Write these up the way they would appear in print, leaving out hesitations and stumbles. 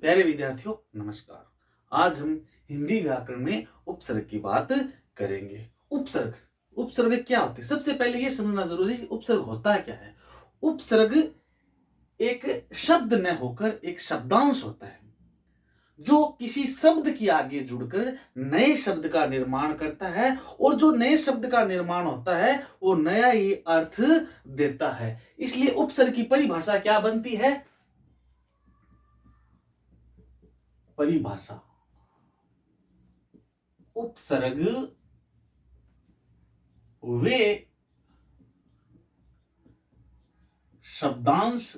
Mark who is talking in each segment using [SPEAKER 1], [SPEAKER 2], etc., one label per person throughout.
[SPEAKER 1] प्यारे विद्यार्थियों नमस्कार। आज हम हिंदी व्याकरण में उपसर्ग की बात करेंगे। उपसर्ग उपसर्ग क्या होते हैं? सबसे पहले यह समझना जरूरी है कि उपसर्ग होता क्या है। उपसर्ग एक शब्द न होकर एक शब्दांश होता है जो किसी शब्द के आगे जुड़कर नए शब्द का निर्माण करता है, और जो नए शब्द का निर्माण होता है वो नया ही अर्थ देता है। इसलिए उपसर्ग की परिभाषा क्या बनती है? परिभाषा उपसर्ग वे शब्दांश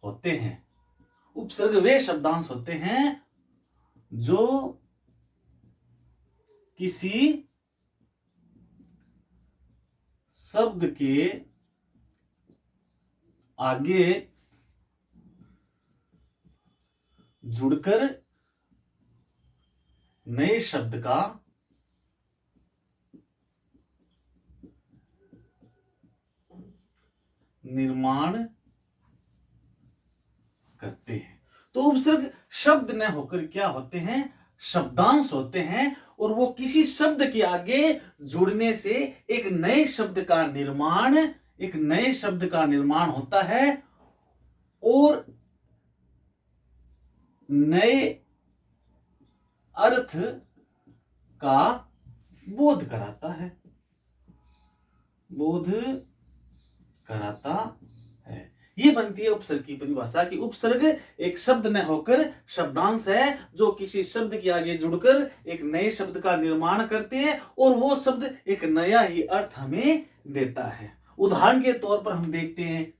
[SPEAKER 1] होते हैं। उपसर्ग वे शब्दांश होते हैं जो किसी शब्द के आगे जुड़कर नए शब्द का निर्माण करते हैं। तो उपसर्ग शब्द न होकर क्या होते हैं? शब्दांश होते हैं, और वो किसी शब्द के आगे जुड़ने से एक नए शब्द का निर्माण होता है और नए अर्थ का बोध कराता है। ये बनती है उपसर्ग की परिभाषा कि उपसर्ग एक शब्द न होकर शब्दांश है जो किसी शब्द के आगे जुड़कर एक नए शब्द का निर्माण करते हैं, और वो शब्द एक नया ही अर्थ हमें देता है। उदाहरण के तौर पर हम देखते हैं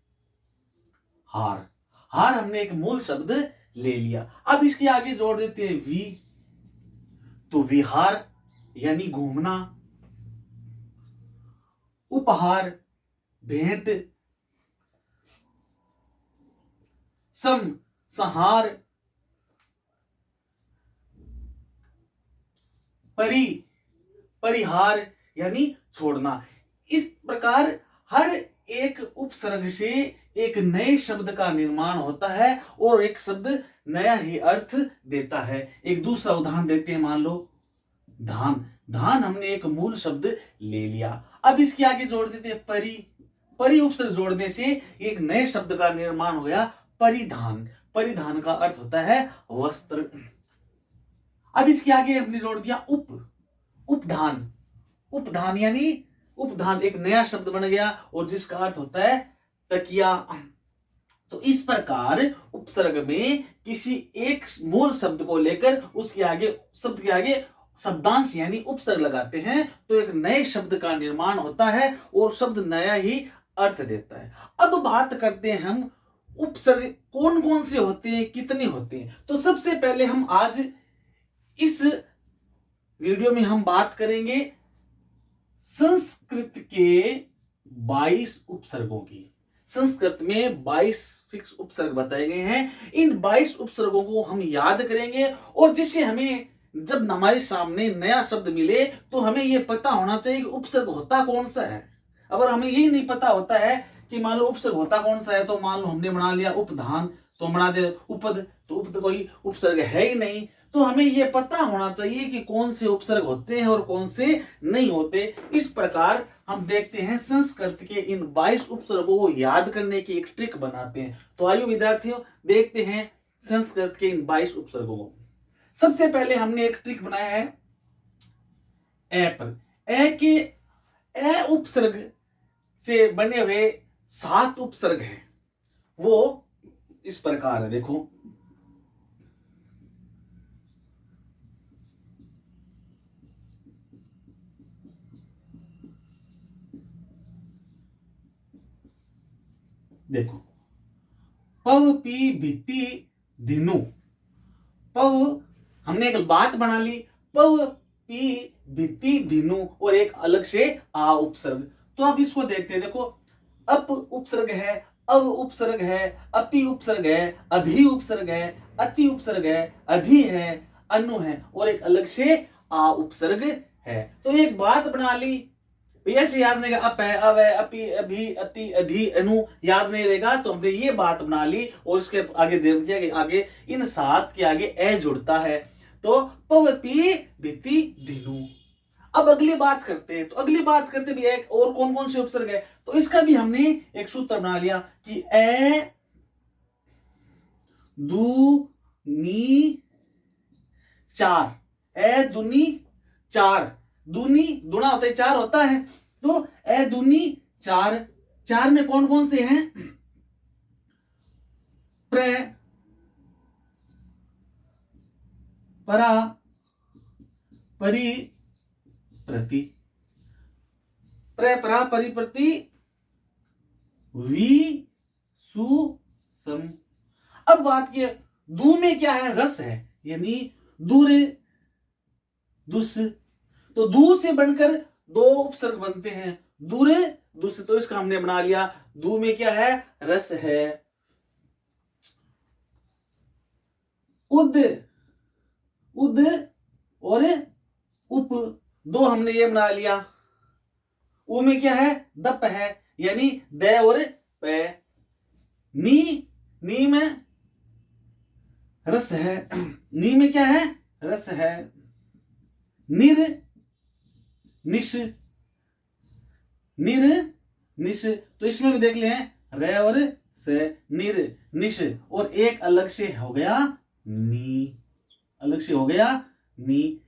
[SPEAKER 1] हार। हार हमने एक मूल शब्द ले लिया, अब इसके आगे जोड़ देते हैं वी, तो विहार यानी घूमना। उपहार भेंट। संहार। परिहार यानी छोड़ना। इस प्रकार हर एक उपसर्ग से एक नए शब्द का निर्माण होता है और एक शब्द नया ही अर्थ देता है। एक दूसरा उदाहरण देते हैं, मान लो धान। धान हमने एक मूल शब्द ले लिया, अब इसके आगे जोड़ देते हैं परि उपसर्ग जोड़ने से एक नए शब्द का निर्माण हो गया परिधान। परिधान का अर्थ होता है वस्त्र। अब इसके आगे हमने जोड़ दिया उपधान। उपधान यानी उपधान एक नया शब्द बन गया और जिसका अर्थ होता है तकिया। तो इस प्रकार उपसर्ग में किसी एक मूल शब्द को लेकर उसके आगे शब्द के आगे शब्दांश यानी उपसर्ग लगाते हैं तो एक नए शब्द का निर्माण होता है और शब्द नया ही अर्थ देता है। अब बात करते हैं हम उपसर्ग कौन कौन से होते हैं, कितने होते हैं। तो सबसे पहले हम आज इस वीडियो में हम बात करेंगे संस्कृत के 22 उपसर्गों की। संस्कृत में 22 फिक्स उपसर्ग बताए गए हैं। इन 22 उपसर्गों को हम याद करेंगे और जिससे हमें जब हमारे सामने नया शब्द मिले तो हमें यह पता होना चाहिए कि उपसर्ग होता कौन सा है। अगर हमें यही नहीं पता होता है कि मान लो उपसर्ग होता कौन सा है, तो मान लो हमने बना लिया उपधान, तो बना दे उपद, तो उपद कोई उपसर्ग है ही नहीं। तो हमें यह पता होना चाहिए कि कौन से उपसर्ग होते हैं और कौन से नहीं होते। इस प्रकार हम देखते हैं संस्कृत के इन 22 उपसर्गों को याद करने की एक ट्रिक बनाते हैं। तो आइए विद्यार्थियों देखते हैं संस्कृत के इन 22 उपसर्गों को। सबसे पहले हमने एक ट्रिक बनाया है ए पर। ए उपसर्ग से बने हुए 7 उपसर्ग हैं, वो इस प्रकार है। देखो पव पी भित्ति दिनु। पव हमने एक बात बना ली, पव पी भित्ति दिनु, और एक अलग से आ उपसर्ग। तो अब इसको देखते हैं। देखो अप उपसर्ग है, अव उपसर्ग है, अपि उपसर्ग है, अभि उपसर्ग है, अति उपसर्ग है, अधि है, अनु है, और एक अलग से आ उपसर्ग है। तो एक बात बना ली, ऐसे याद नहीं रहेगा, अप है, अव है, अपि, अभि, अति, अधि, अनु याद नहीं रहेगा, तो हमने ये बात बना ली और इसके आगे देख दिया कि आगे इन 7 के आगे ए जुड़ता है, तो पवती भिति धिनु। अब अगली बात करते हैं, तो अगली बात करते भी एक और कौन कौन से उपसर्ग है, तो इसका भी हमने एक सूत्र बना लिया कि ए दू नी चार, ए दूनी चार, दूनी दूना होता है 4 होता है, तो ए दूनी 4, 4 में कौन कौन से हैं, प्र, परा, परि, प्रति, प्र, परा, परि, प्रति, वी, सु, सम। अब बात की दू में क्या है, रस है, यानी दूर, दुस, तो दू से बनकर 2 उपसर्ग बनते हैं, दूर, दुस, तो इसका हमने बना लिया, दू में क्या है, रस है। उद, उद और उप, 2 हमने ये बना लिया, उ में क्या है, दप है, यानी द और पे। नी, नी में रस है, नी में क्या है, रस है। निर, निश, निर, निश, तो इसमें भी देख ले रे और से, निर, निश, और एक अलग से हो गया नी, अलग से हो गया नी।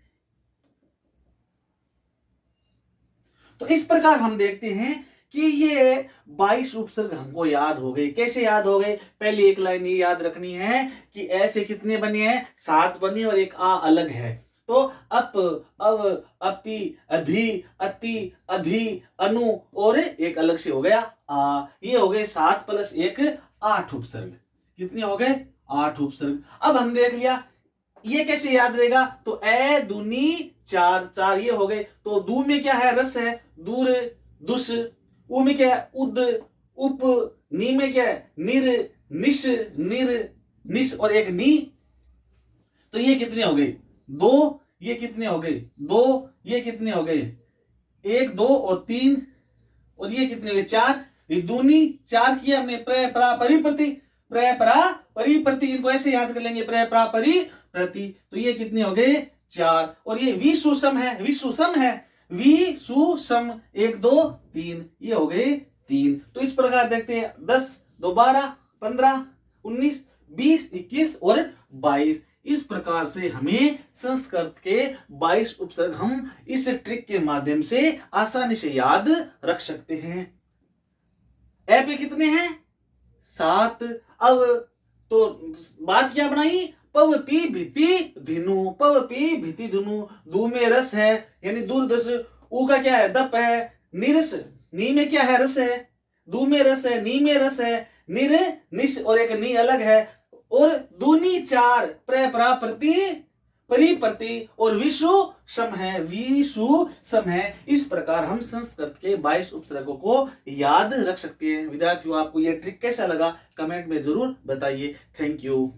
[SPEAKER 1] तो इस प्रकार हम देखते हैं कि ये 22 उपसर्ग हमको याद हो गए। कैसे याद हो गए, पहली एक लाइन ये याद रखनी है कि ऐसे कितने बने हैं, 7 बने और एक आ अलग है, तो अप, अव, अपि, अभि, अति, अधि, अनु और एक अलग से हो गया आ। ये हो गए 7 + 1 8 उपसर्ग। कितने हो गए, 8 उपसर्ग। अब हम देख लिया ये कैसे याद रहेगा, तो ए दूनी 4, 4 ये हो गए, तो दू में क्या है, रस है, दूर, दुस, उ में क्या है, उद, उप, नी में क्या है, निर, निश, निर, निश और एक नी, तो ये कितने हो गए, 2, ये कितने हो गए, 2, ये कितने हो गए, 1, 2 और 3, और ये कितने हो गए, 4, ये दूनी 4 किया हमने, प्र, परा, परि, प्रति, प्र, परा, परि, प्रति, इनको ऐसे याद कर लेंगे, प्र, परा, परि, प्रति, तो ये कितने हो गए, 4, और ये विसुसम है, विसुसम है, विसुसम 1, 2, 3, ये हो गए 3। तो इस प्रकार देखते हैं 10, 2, 12, 15, 19, 20, 21 और 22। इस प्रकार से हमें संस्कृत के 22 उपसर्ग हम इस ट्रिक के माध्यम से आसानी से याद रख सकते हैं। ए पे कितने हैं, 7। अब तो बात क्या बनाई, पव पी भिति धिनु, पव पी भिति धिनु, दू में रस है यानी दुर्दस, ऊ का क्या है, दप है, निरस, नी में क्या है, रस है, दू में रस है, नी में रस है, निर, निश और एक नी अलग है, और दूनी 4, प्र, परा, प्रति, परि, प्रति और विशु सम है, विशु सम है। इस प्रकार हम संस्कृत के 22 उपसर्गों को याद रख सकते हैं। विद्यार्थियों, आपको यह ट्रिक कैसा लगा कमेंट में जरूर बताइए। Thank you.